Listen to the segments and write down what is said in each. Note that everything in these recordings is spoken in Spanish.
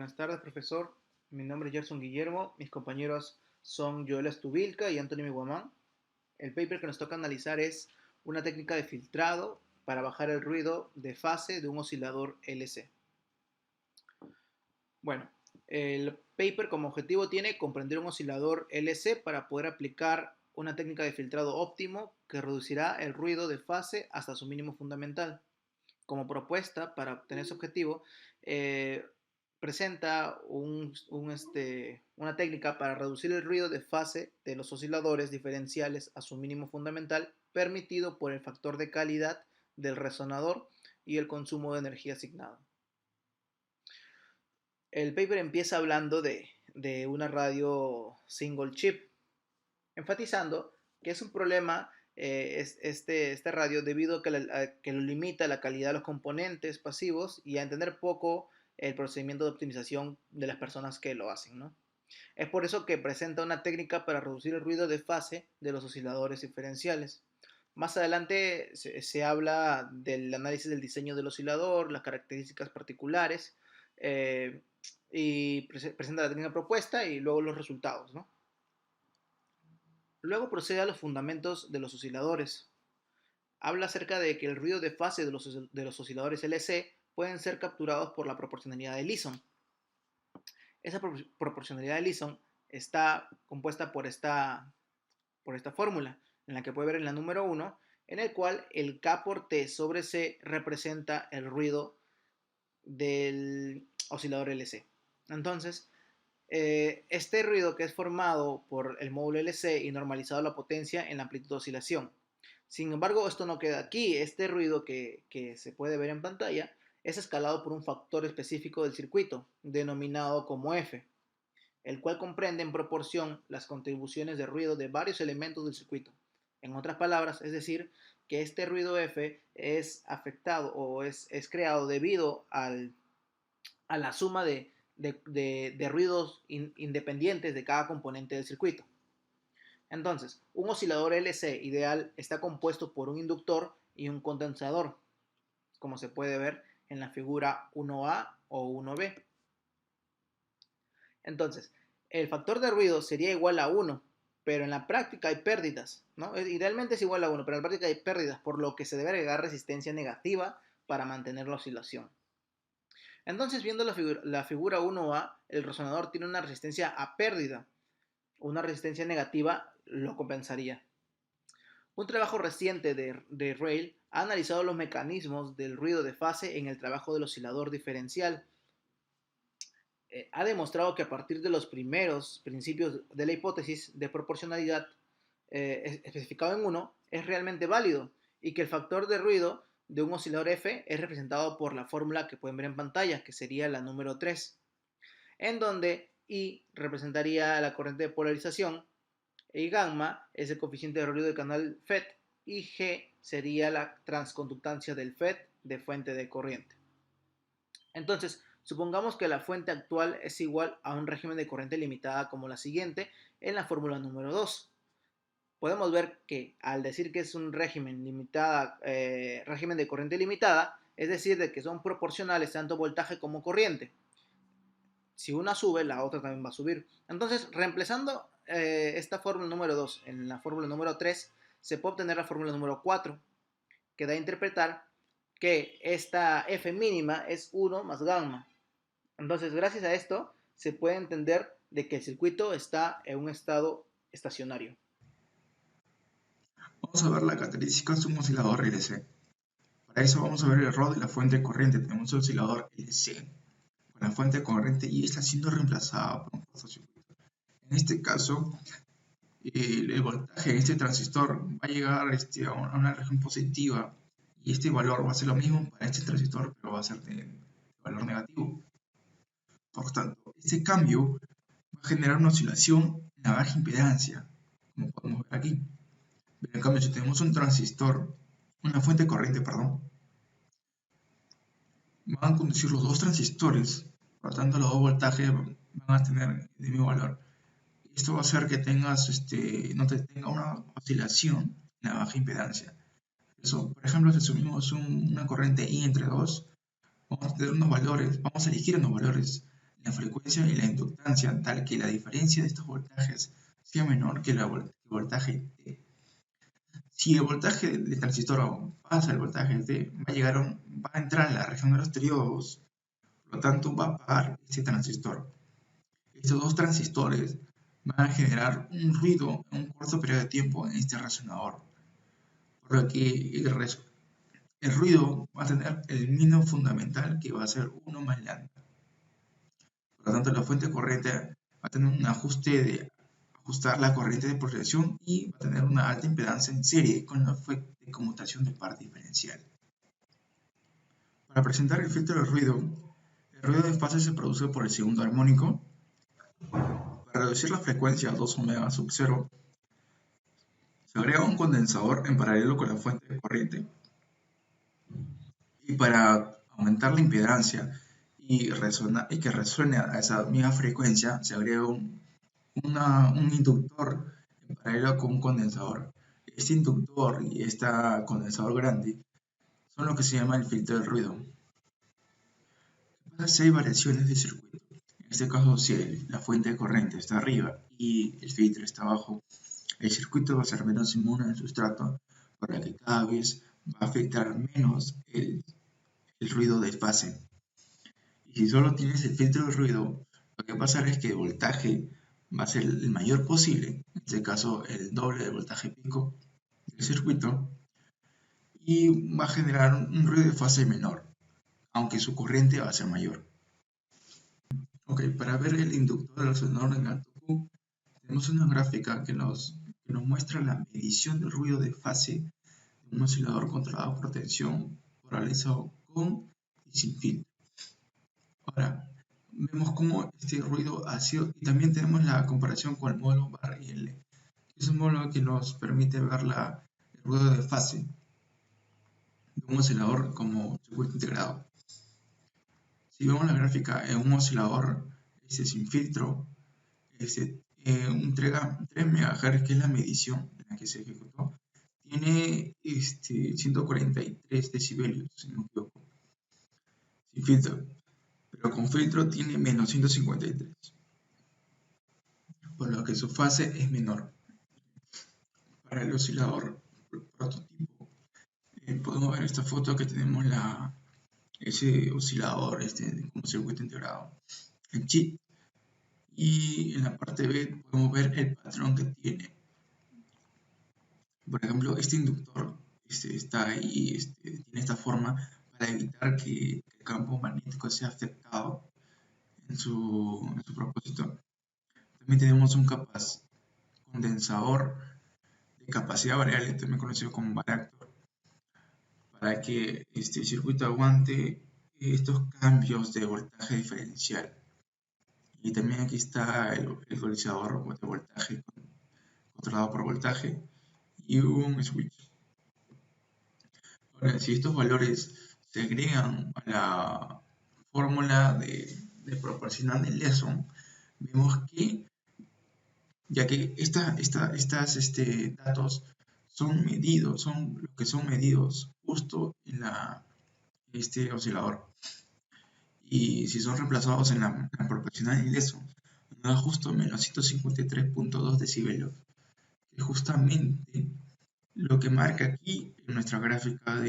Buenas tardes, profesor. Mi nombre es Gerson Guillermo. Mis compañeros son Joel Estubilca y Anthony Miguamán. El paper que nos toca analizar es una técnica de filtrado para bajar el ruido de fase de un oscilador LC. Bueno, el paper como objetivo tiene comprender un oscilador LC para poder aplicar una técnica de filtrado óptimo que reducirá el ruido de fase hasta su mínimo fundamental. Como propuesta para obtener ese objetivo, presenta una técnica para reducir el ruido de fase de los osciladores diferenciales a su mínimo fundamental permitido por el factor de calidad del resonador y el consumo de energía asignado. El paper empieza hablando de una radio single chip, enfatizando que es un problema este radio debido a que lo limita la calidad de los componentes pasivos y a entender poco el procedimiento de optimización de las personas que lo hacen, ¿no? Es por eso que presenta una técnica para reducir el ruido de fase de los osciladores diferenciales. Más adelante se habla del análisis del diseño del oscilador, las características particulares, y presenta la técnica propuesta y luego los resultados, ¿no? Luego procede a los fundamentos de los osciladores. Habla acerca de que el ruido de fase de los osciladores LC pueden ser capturados por la proporcionalidad de Leeson. Esa proporcionalidad de Leeson está compuesta por esta fórmula, en la que puede ver en la número 1, en el cual el K por T sobre C representa el ruido del oscilador LC. Entonces, este ruido que es formado por el módulo LC y normalizado la potencia en la amplitud de oscilación. Sin embargo, esto no queda aquí. Este ruido que se puede ver en pantalla es escalado por un factor específico del circuito, denominado como F, el cual comprende en proporción las contribuciones de ruido de varios elementos del circuito. En otras palabras, es decir, que este ruido F es afectado o es creado debido a la suma de ruidos independientes de cada componente del circuito. Entonces, un oscilador LC ideal está compuesto por un inductor y un condensador, como se puede ver en la figura 1A o 1B. Entonces, el factor de ruido sería igual a 1, pero en la práctica hay pérdidas, ¿no? Idealmente es igual a 1, pero en la práctica hay pérdidas, por lo que se debe agregar resistencia negativa para mantener la oscilación. Entonces, viendo la figura 1A, el resonador tiene una resistencia a pérdida. Una resistencia negativa lo compensaría. Un trabajo reciente de Rayl ha analizado los mecanismos del ruido de fase en el trabajo del oscilador diferencial. Ha demostrado que a partir de los primeros principios de la hipótesis de proporcionalidad especificado en 1 es realmente válido y que el factor de ruido de un oscilador F es representado por la fórmula que pueden ver en pantalla, que sería la número 3, en donde I representaría la corriente de polarización, y gamma es el coeficiente de ruido del canal FET, y G sería la transconductancia del FET de fuente de corriente. Entonces, supongamos que la fuente actual es igual a un régimen de corriente limitada como la siguiente en la fórmula número 2. Podemos ver que al decir que es un régimen de corriente limitada, es decir, de que son proporcionales tanto voltaje como corriente. Si una sube, la otra también va a subir. Entonces, reemplazando esta fórmula número 2 en la fórmula número 3, se puede obtener la fórmula número 4, que da a interpretar que esta F mínima es 1 más gamma. Entonces, gracias a esto, se puede entender de que el circuito está en un estado estacionario. Vamos a ver las características de un oscilador LC. Para eso vamos a ver el rol de la fuente de corriente. Tenemos un oscilador LC con la fuente de corriente y está siendo reemplazada por un cortocircuito. En este caso, el voltaje en este transistor va a llegar a una región positiva y este valor va a ser lo mismo para este transistor, pero va a ser de valor negativo. Por tanto, este cambio va a generar una oscilación en la baja impedancia, como podemos ver aquí. Pero en cambio, si tenemos un transistor, una fuente de corriente, perdón, van a conducir los dos transistores, por lo tanto los dos voltajes van a tener el mismo valor. Esto va a hacer que no tenga una oscilación en la baja impedancia. Eso, por ejemplo, si asumimos una corriente I entre 2, vamos a tener unos valores, vamos a elegir unos valores la frecuencia y la inductancia, tal que la diferencia de estos voltajes sea menor que el voltaje T. Si el voltaje del transistor pasa el voltaje T, va a entrar a la región de los triodos, por lo tanto va a apagar ese transistor. Estos dos transistores van a generar un ruido en un corto periodo de tiempo en este resonador, por lo que el ruido va a tener el mínimo fundamental, que va a ser 1 más lambda. Por lo tanto, la fuente de corriente va a tener un ajuste de ajustar la corriente de polaridad y va a tener una alta impedancia en serie con la de conmutación de par diferencial. Para presentar el filtro de ruido, el ruido de fase se produce por el segundo armónico. Para reducir la frecuencia a 2 omega sub 0, se agrega un condensador en paralelo con la fuente de corriente. Y para aumentar la impedancia y que resuene a esa misma frecuencia, se agrega un inductor en paralelo con un condensador. Este inductor y este condensador grande son lo que se llama el filtro de ruido. Si hay variaciones de circuito, en este caso si la fuente de corriente está arriba y el filtro está abajo, el circuito va a ser menos inmune al sustrato, por lo que cada vez va a afectar menos el ruido de fase. Y si solo tienes el filtro de ruido, lo que va a pasar es que el voltaje va a ser el mayor posible, en este caso el doble del voltaje pico del circuito, y va a generar un ruido de fase menor, aunque su corriente va a ser mayor. Ok, para ver el inductor del resonador en alto Q, tenemos una gráfica que nos muestra la medición del ruido de fase de un oscilador controlado por tensión polarizado con y sin filtro. Ahora, vemos cómo este ruido ha sido, y también tenemos la comparación con el módulo BAR-IL, que es un módulo que nos permite ver el ruido de fase de un oscilador como circuito integrado. Si vemos la gráfica en un oscilador sin filtro, entrega 3 MHz, que es la medición en la que se ejecutó, tiene 143 decibelios, si no me equivoco, sin filtro, pero con filtro tiene menos 153, por lo que su fase es menor. Para el oscilador prototipo, podemos ver esta foto que tenemos ese oscilador como circuito integrado en chip, y en la parte B podemos ver el patrón que tiene. Por ejemplo, este inductor está ahí, tiene esta forma para evitar que el campo magnético sea afectado en su propósito. También tenemos un condensador de capacidad variable, también conocido como varactor, para que este circuito aguante estos cambios de voltaje diferencial. Y también aquí está el ecualizador de voltaje controlado por voltaje y un switch. Ahora, si estos valores se agregan a la fórmula de proporcional de Leson, vemos que, ya que estos datos son medidos justo en este oscilador, y si son reemplazados en la proporcional de Leson, nos da justo menos 153.2 decibelios, que es justamente lo que marca aquí en nuestra gráfica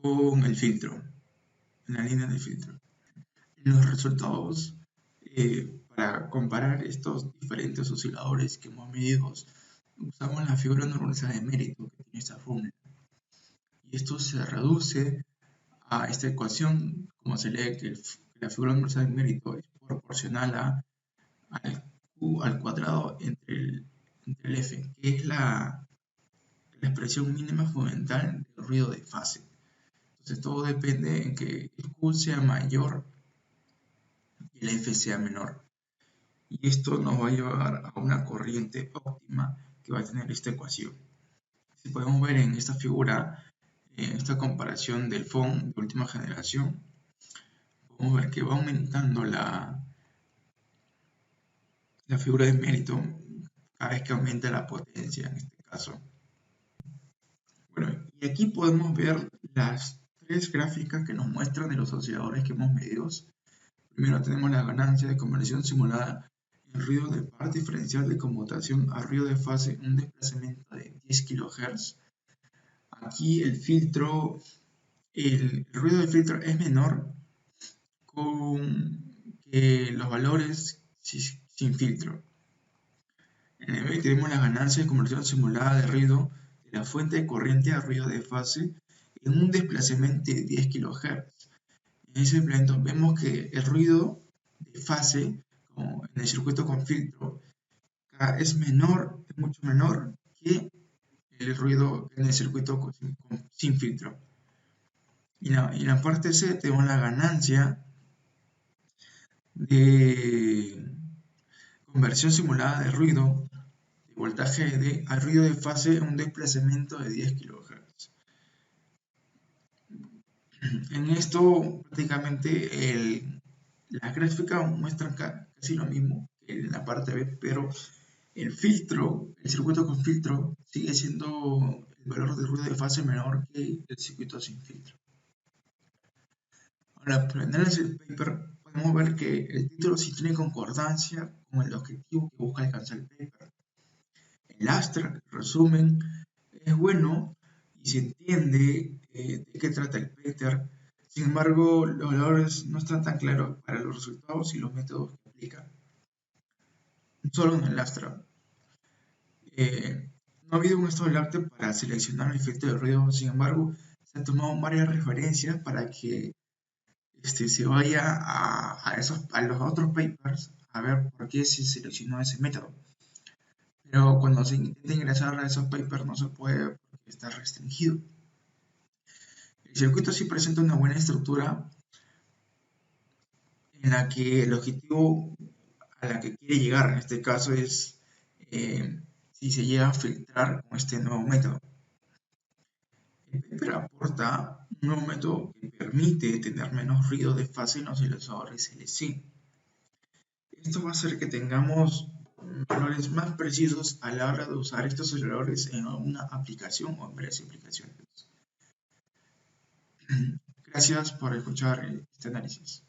con el filtro, en la línea de filtro. En los resultados, para comparar estos diferentes osciladores que hemos medido, usamos la figura normalizada de mérito que tiene esta fórmula. Y esto se reduce a esta ecuación, como se lee que la figura normalizada de mérito es proporcional al Q al cuadrado entre el F, que es la expresión mínima fundamental del ruido de fase. Entonces todo depende en que el Q sea mayor y el F sea menor. Y esto nos va a llevar a una corriente óptima que va a tener esta ecuación. Si podemos ver en esta figura, en esta comparación del FON de última generación, podemos ver que va aumentando la figura de mérito cada vez que aumenta la potencia en este caso. Bueno, y aquí podemos ver las tres gráficas que nos muestran de los osciladores que hemos medido. Primero tenemos la ganancia de conversión simulada en ruido de par diferencial de conmutación a ruido de fase, un desplazamiento de 10 kHz. Aquí el ruido de filtro es menor que los valores sin filtro. En el medio tenemos la ganancia de conversión simulada de ruido de la fuente de corriente a ruido de fase en un desplazamiento de 10 kHz. En ese momento vemos que el ruido de fase, como en el circuito con filtro, es mucho menor que el ruido en el circuito sin filtro. Y en la parte C tenemos la ganancia de conversión simulada de ruido de voltaje a ruido de fase en un desplazamiento de 10 kHz. En esto prácticamente las gráficas muestran casi lo mismo que en la parte B, pero el circuito con filtro sigue siendo el valor de ruido de fase menor que el circuito sin filtro. Ahora, para el análisis del paper, podemos ver que el título sí tiene concordancia con el objetivo que busca alcanzar el paper. El abstract, el resumen, es bueno y se entiende de qué trata el paper. Sin embargo, los valores no están tan claros para los resultados y los métodos que aplican. Solo en el abstract. No ha habido un estado del arte para seleccionar el efecto de ruido, sin embargo, se han tomado varias referencias para que se vaya a los otros papers a ver por qué se seleccionó ese método. Pero cuando se intenta ingresar a esos papers no se puede porque está restringido. El circuito sí presenta una buena estructura en la que el objetivo a la que quiere llegar en este caso es si se llega a filtrar con este nuevo método. El paper aporta un nuevo método que permite tener menos ruido de fase en los osciladores LC. Esto va a hacer que tengamos valores más precisos a la hora de usar estos osciladores en alguna aplicación o en varias aplicaciones. Gracias por escuchar este análisis.